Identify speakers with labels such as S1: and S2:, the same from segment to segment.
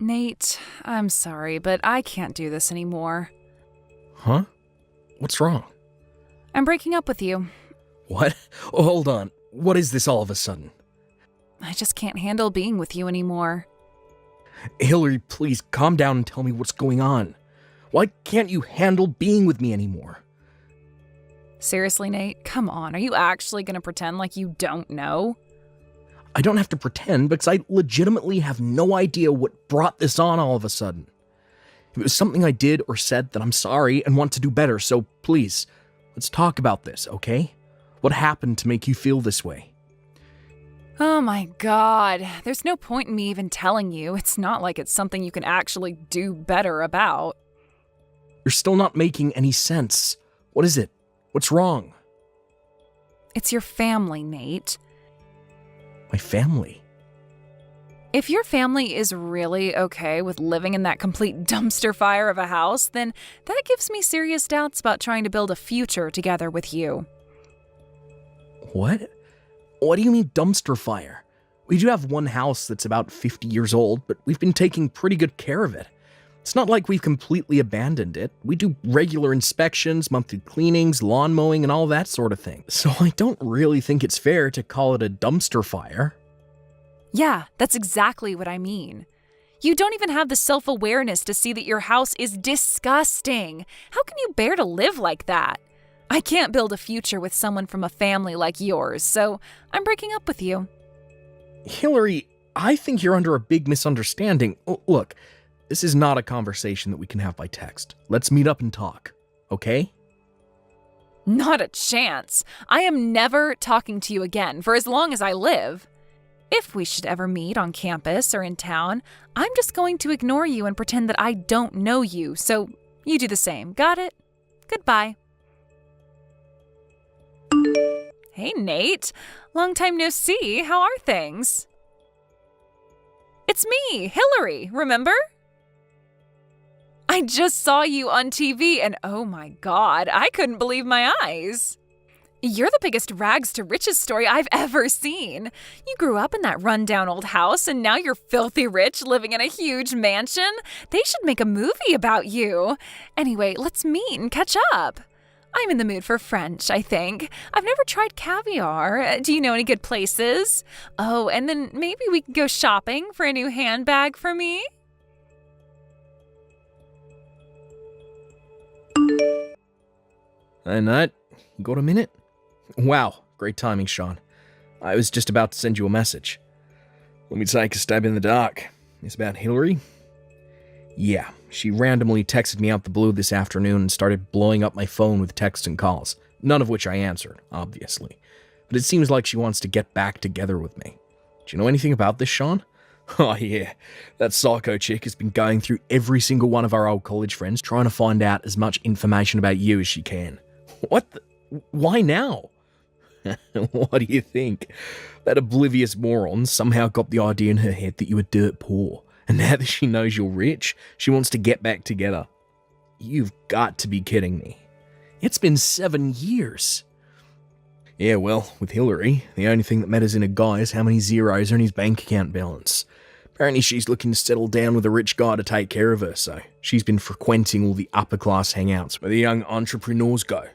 S1: Nate, I'm sorry, but I can't do this anymore.
S2: Huh? What's wrong?
S1: I'm breaking up with you.
S2: What? Oh, hold on. What is this all of a sudden?
S1: I just can't handle being with you anymore.
S2: Hillary, please calm down and tell me what's going on. Why can't you handle being with me anymore?
S1: Seriously, Nate, come on. Are you actually going to pretend like you don't know?
S2: I don't have to pretend because I legitimately have no idea what brought this on all of a sudden. If it was something I did or said, then I'm sorry and want to do better, so please, let's talk about this, okay? What happened to make you feel this way?
S1: Oh my god, there's no point in me even telling you. It's not like it's something you can actually do better about.
S2: You're still not making any sense. What is it? What's wrong?
S1: It's your family, Nate.
S2: My family?
S1: If your family is really okay with living in that complete dumpster fire of a house, then that gives me serious doubts about trying to build a future together with you.
S2: What? What do you mean dumpster fire? We do have one house that's about 50 years old, but we've been taking pretty good care of it. It's not like we've completely abandoned it. We do regular inspections, monthly cleanings, lawn mowing, and all that sort of thing. So I don't really think it's fair to call it a dumpster fire.
S1: Yeah, that's exactly what I mean. You don't even have the self-awareness to see that your house is disgusting. How can you bear to live like that? I can't build a future with someone from a family like yours, so I'm breaking up with you.
S2: Hillary, I think you're under a big misunderstanding. Look, this is not a conversation that we can have by text. Let's meet up and talk, okay?
S1: Not a chance. I am never talking to you again for as long as I live. If we should ever meet on campus or in town, I'm just going to ignore you and pretend that I don't know you, so you do the same. Got it? Goodbye. Hey, Nate. Long time no see. How are things? It's me, Hillary, remember? I just saw you on TV and oh my god, I couldn't believe my eyes. You're the biggest rags to riches story I've ever seen. You grew up in that rundown old house and now you're filthy rich living in a huge mansion. They should make a movie about you. Anyway, let's meet and catch up. I'm in the mood for French, I think. I've never tried caviar. Do you know any good places? Oh, and then maybe we can go shopping for a new handbag for me?
S2: Hey, Nat, you got a minute? Wow, great timing, Sean. I was just about to send you a message. Let me take a stab in the dark. It's about Hillary? Yeah, she randomly texted me out the blue this afternoon and started blowing up my phone with texts and calls, none of which I answered, obviously. But it seems like she wants to get back together with me. Do you know anything about this, Sean? Oh yeah, that psycho chick has been going through every single one of our old college friends trying to find out as much information about you as she can. What the? Why now? What do you think? That oblivious moron somehow got the idea in her head that you were dirt poor, and now that she knows you're rich, she wants to get back together. You've got to be kidding me. It's been 7 years. Yeah, well, with Hillary, the only thing that matters in a guy is how many zeros are in his bank account balance. Apparently she's looking to settle down with a rich guy to take care of her, so she's been frequenting all the upper-class hangouts where the young entrepreneurs go.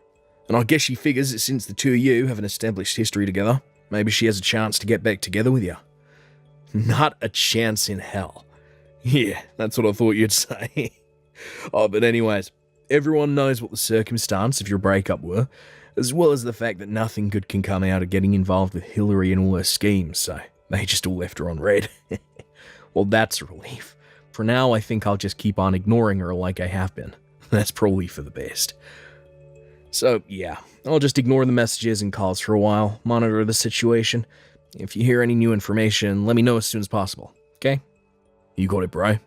S2: And I guess she figures that since the two of you have an established history together, maybe she has a chance to get back together with you. Not a chance in hell. Yeah, that's what I thought you'd say. Oh, but anyways, everyone knows what the circumstance of your breakup were, as well as the fact that nothing good can come out of getting involved with Hillary and all her schemes, so they just all left her on red. Well, that's a relief. For now, I think I'll just keep on ignoring her like I have been. That's probably for the best. So, yeah, I'll just ignore the messages and calls for a while, monitor the situation. If you hear any new information, let me know as soon as possible, okay? You got it, bro.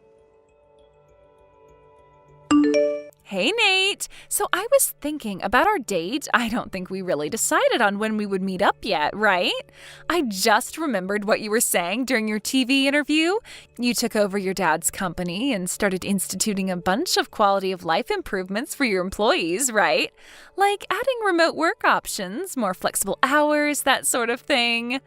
S1: Hey, Nate. So I was thinking about our date. I don't think we really decided on when we would meet up yet, right? I just remembered what you were saying during your TV interview. You took over your dad's company and started instituting a bunch of quality of life improvements for your employees, right? Like adding remote work options, more flexible hours, that sort of thing.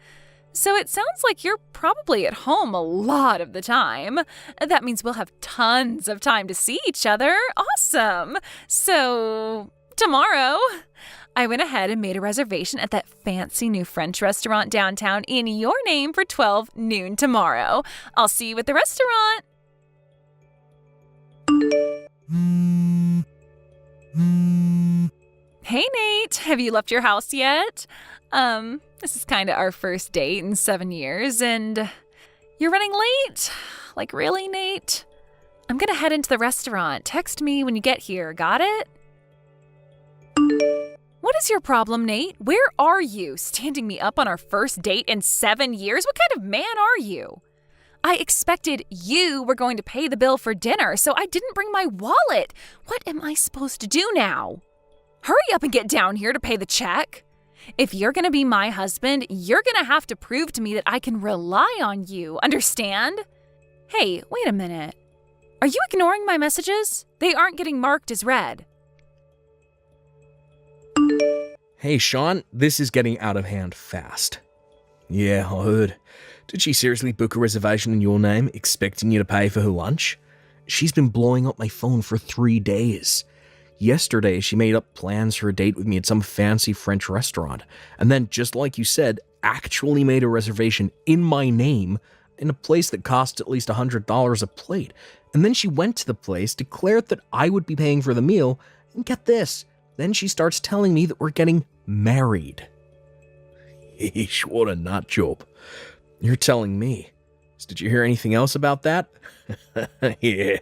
S1: So it sounds like you're probably at home a lot of the time. That means we'll have tons of time to see each other. Awesome. So, tomorrow, I went ahead and made a reservation at that fancy new French restaurant downtown in your name for 12 noon tomorrow. I'll see you at the restaurant. Hey, Nate. Have you left your house yet? This is kind of our first date in 7 years, and you're running late? Like, really, Nate? I'm gonna head into the restaurant. Text me when you get here, got it? What is your problem, Nate? Where are you? Standing me up on our first date in 7 years? What kind of man are you? I expected you were going to pay the bill for dinner, so I didn't bring my wallet. What am I supposed to do now? Hurry up and get down here to pay the check. If you're going to be my husband, you're going to have to prove to me that I can rely on you, understand? Hey, wait a minute. Are you ignoring my messages? They aren't getting marked as read.
S2: Hey, Sean, this is getting out of hand fast. Yeah, I heard. Did she seriously book a reservation in your name, expecting you to pay for her lunch? She's been blowing up my phone for 3 days. Yesterday, she made up plans for a date with me at some fancy French restaurant, and then, just like you said, actually made a reservation in my name in a place that cost at least $100 a plate. And then she went to the place, declared that I would be paying for the meal, and get this, then she starts telling me that we're getting married. Eesh, what a nut job. You're telling me. Did you hear anything else about that? Yeah.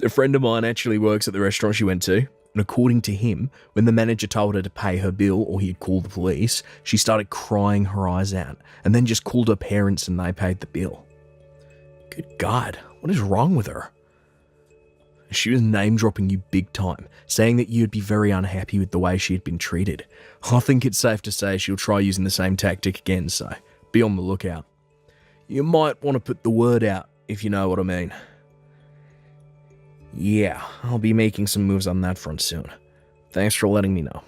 S2: A friend of mine actually works at the restaurant she went to, and according to him, when the manager told her to pay her bill or he'd call the police, she started crying her eyes out, and then just called her parents and they paid the bill. Good God, what is wrong with her? She was name-dropping you big time, saying that you'd be very unhappy with the way she had been treated. I think it's safe to say she'll try using the same tactic again, so be on the lookout. You might want to put the word out, if you know what I mean. Yeah, I'll be making some moves on that front soon. Thanks for letting me know.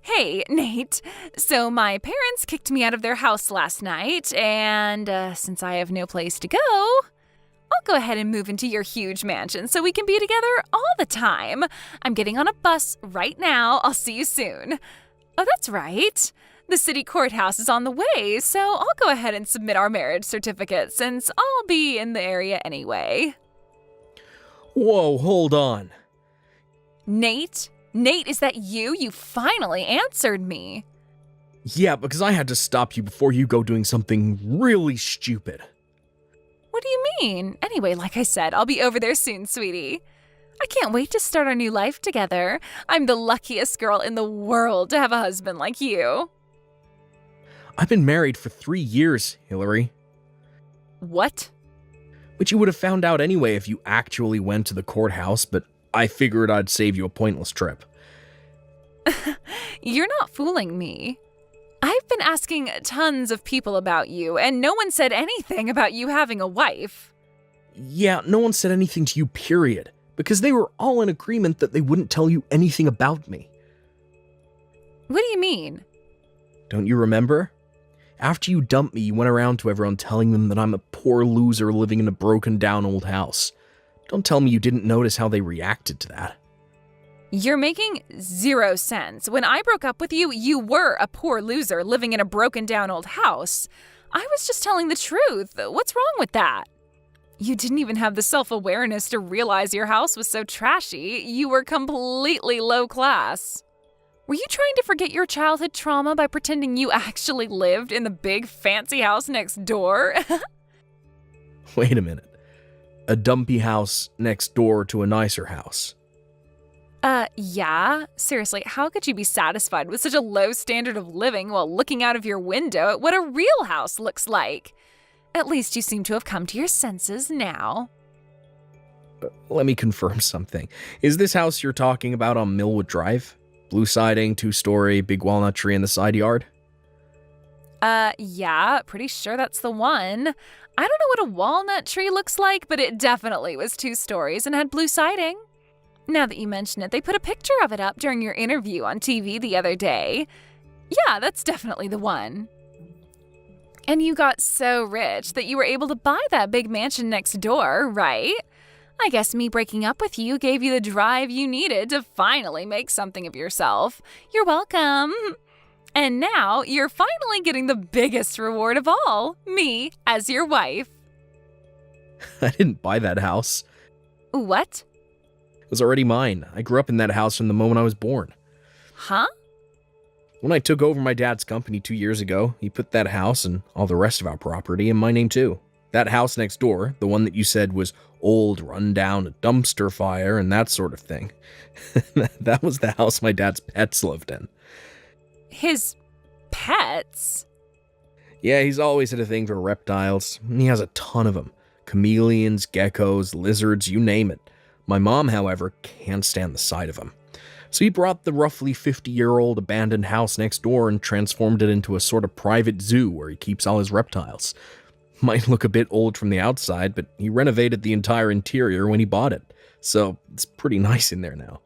S1: Hey, Nate. So my parents kicked me out of their house last night, and since I have no place to go, I'll go ahead and move into your huge mansion so we can be together all the time. I'm getting on a bus right now. I'll see you soon. Oh, that's right. The city courthouse is on the way, so I'll go ahead and submit our marriage certificate since I'll be in the area anyway.
S2: Whoa, hold on.
S1: Nate? Nate, is that you? You finally answered me.
S2: Yeah, because I had to stop you before you go doing something really stupid.
S1: What do you mean? Anyway, like I said, I'll be over there soon, sweetie. I can't wait to start our new life together. I'm the luckiest girl in the world to have a husband like you.
S2: I've been married for 3 years, Hillary.
S1: What?
S2: Which you would have found out anyway if you actually went to the courthouse, but I figured I'd save you a pointless trip.
S1: You're not fooling me. I've been asking tons of people about you, and no one said anything about you having a wife.
S2: Yeah, no one said anything to you, period, because they were all in agreement that they wouldn't tell you anything about me.
S1: What do you mean?
S2: Don't you remember? After you dumped me, you went around to everyone telling them that I'm a poor loser living in a broken down old house. Don't tell me you didn't notice how they reacted to that.
S1: You're making zero sense. When I broke up with you, you were a poor loser living in a broken down old house. I was just telling the truth. What's wrong with that? You didn't even have the self-awareness to realize your house was so trashy. You were completely low class. Were you trying to forget your childhood trauma by pretending you actually lived in the big fancy house next door?
S2: Wait a minute. A dumpy house next door to a nicer house.
S1: Yeah. Seriously, how could you be satisfied with such a low standard of living while looking out of your window at what a real house looks like? At least you seem to have come to your senses now.
S2: Let me confirm something. Is this house you're talking about on Millwood Drive? Blue siding, 2-story, big walnut tree in the side yard?
S1: Yeah, pretty sure that's the one. I don't know what a walnut tree looks like, but it definitely was 2 stories and had blue siding. Now that you mention it, they put a picture of it up during your interview on TV the other day. Yeah, that's definitely the one. And you got so rich that you were able to buy that big mansion next door, right? I guess me breaking up with you gave you the drive you needed to finally make something of yourself. You're welcome. And now you're finally getting the biggest reward of all, me as your wife.
S2: I didn't buy that house.
S1: What?
S2: It was already mine. I grew up in that house from the moment I was born.
S1: Huh?
S2: When I took over my dad's company 2 years ago, he put that house and all the rest of our property in my name too. That house next door, the one that you said was old, run down, a dumpster fire, and that sort of thing. That was the house my dad's pets lived in.
S1: His pets?
S2: Yeah, he's always had a thing for reptiles. He has a ton of them. Chameleons, geckos, lizards, you name it. My mom, however, can't stand the sight of them. So he brought the roughly 50-year-old abandoned house next door and transformed it into a sort of private zoo where he keeps all his reptiles. Might look a bit old from the outside, but he renovated the entire interior when he bought it, so it's pretty nice in there now.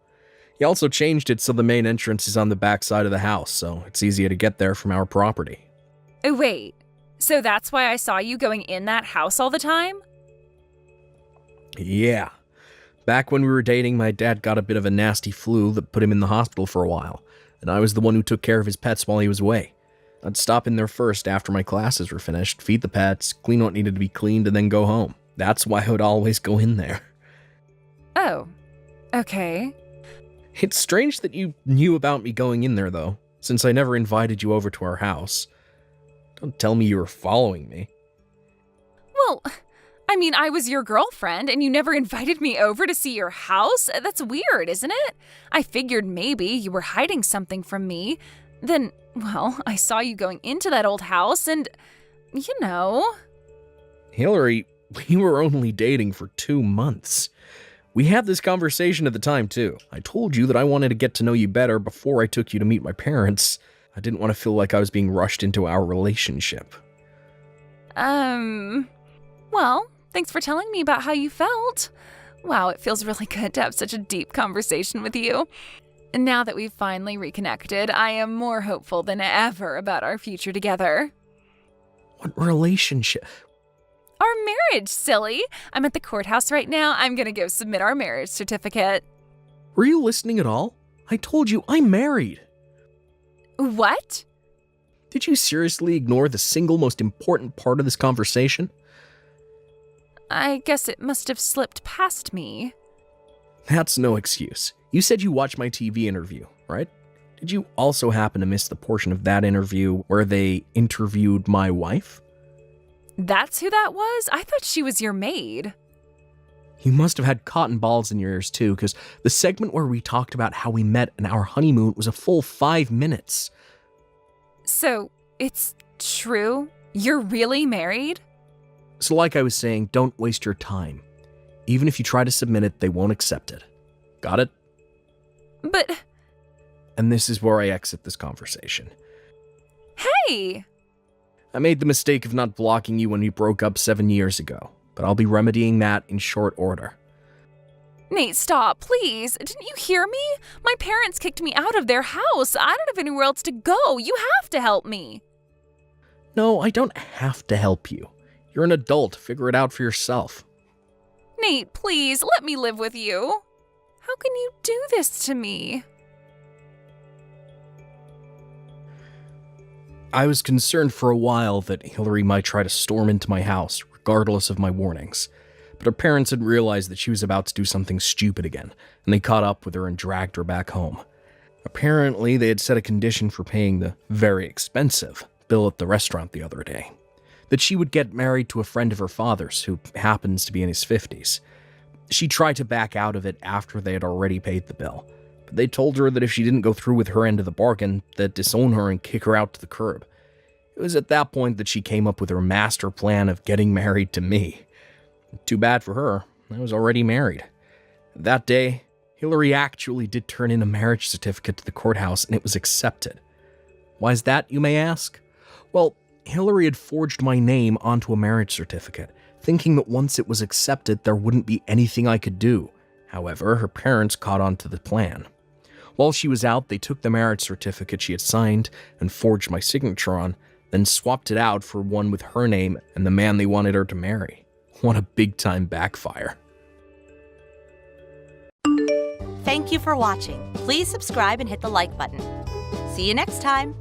S2: He also changed it so the main entrance is on the back side of the house, so it's easier to get there from our property.
S1: Oh, wait. So that's why I saw you going in that house all the time?
S2: Yeah. Back when we were dating, my dad got a bit of a nasty flu that put him in the hospital for a while, and I was the one who took care of his pets while he was away. I'd stop in there first after my classes were finished, feed the pets, clean what needed to be cleaned, and then go home. That's why I would always go in there.
S1: Oh, okay.
S2: It's strange that you knew about me going in there, though, since I never invited you over to our house. Don't tell me you were following me.
S1: Well, I mean, I was your girlfriend and you never invited me over to see your house? That's weird, isn't it? I figured maybe you were hiding something from me. Then, well, I saw you going into that old house and, you know.
S2: Hillary, we were only dating for 2 months. We had this conversation at the time, too. I told you that I wanted to get to know you better before I took you to meet my parents. I didn't want to feel like I was being rushed into our relationship.
S1: Well, thanks for telling me about how you felt. Wow, it feels really good to have such a deep conversation with you. And now that we've finally reconnected, I am more hopeful than ever about our future together.
S2: What relationship?
S1: Our marriage, silly. I'm at the courthouse right now. I'm gonna go submit our marriage certificate.
S2: Were you listening at all? I told you I'm married.
S1: What?
S2: Did you seriously ignore the single most important part of this conversation?
S1: I guess it must have slipped past me.
S2: That's no excuse. You said you watched my TV interview, right? Did you also happen to miss the portion of that interview where they interviewed my wife?
S1: That's who that was? I thought she was your maid.
S2: You must have had cotton balls in your ears too, because the segment where we talked about how we met and our honeymoon was a full 5 minutes.
S1: So, it's true? You're really married?
S2: So like I was saying, don't waste your time. Even if you try to submit it, they won't accept it. Got it?
S1: But...
S2: And this is where I exit this conversation.
S1: Hey!
S2: I made the mistake of not blocking you when we broke up 7 years ago, but I'll be remedying that in short order.
S1: Nate, stop, please. Didn't you hear me? My parents kicked me out of their house. I don't have anywhere else to go. You have to help me.
S2: No, I don't have to help you. You're an adult. Figure it out for yourself.
S1: Nate, please, let me live with you. How can you do this to me?
S2: I was concerned for a while that Hillary might try to storm into my house, regardless of my warnings. But her parents had realized that she was about to do something stupid again, and they caught up with her and dragged her back home. Apparently, they had set a condition for paying the very expensive bill at the restaurant the other day. That she would get married to a friend of her father's, who happens to be in his 50s. She tried to back out of it after they had already paid the bill, but they told her that if she didn't go through with her end of the bargain, they'd disown her and kick her out to the curb. It was at that point that she came up with her master plan of getting married to me. Too bad for her, I was already married. That day, Hillary actually did turn in a marriage certificate to the courthouse and it was accepted. Why is that, you may ask? Well, Hillary had forged my name onto a marriage certificate, thinking that once it was accepted, there wouldn't be anything I could do. However, her parents caught on to the plan. While she was out, they took the marriage certificate she had signed and forged my signature on, then swapped it out for one with her name and the man they wanted her to marry. What a big-time backfire.
S3: Thank you for watching. Please subscribe and hit the like button. See you next time.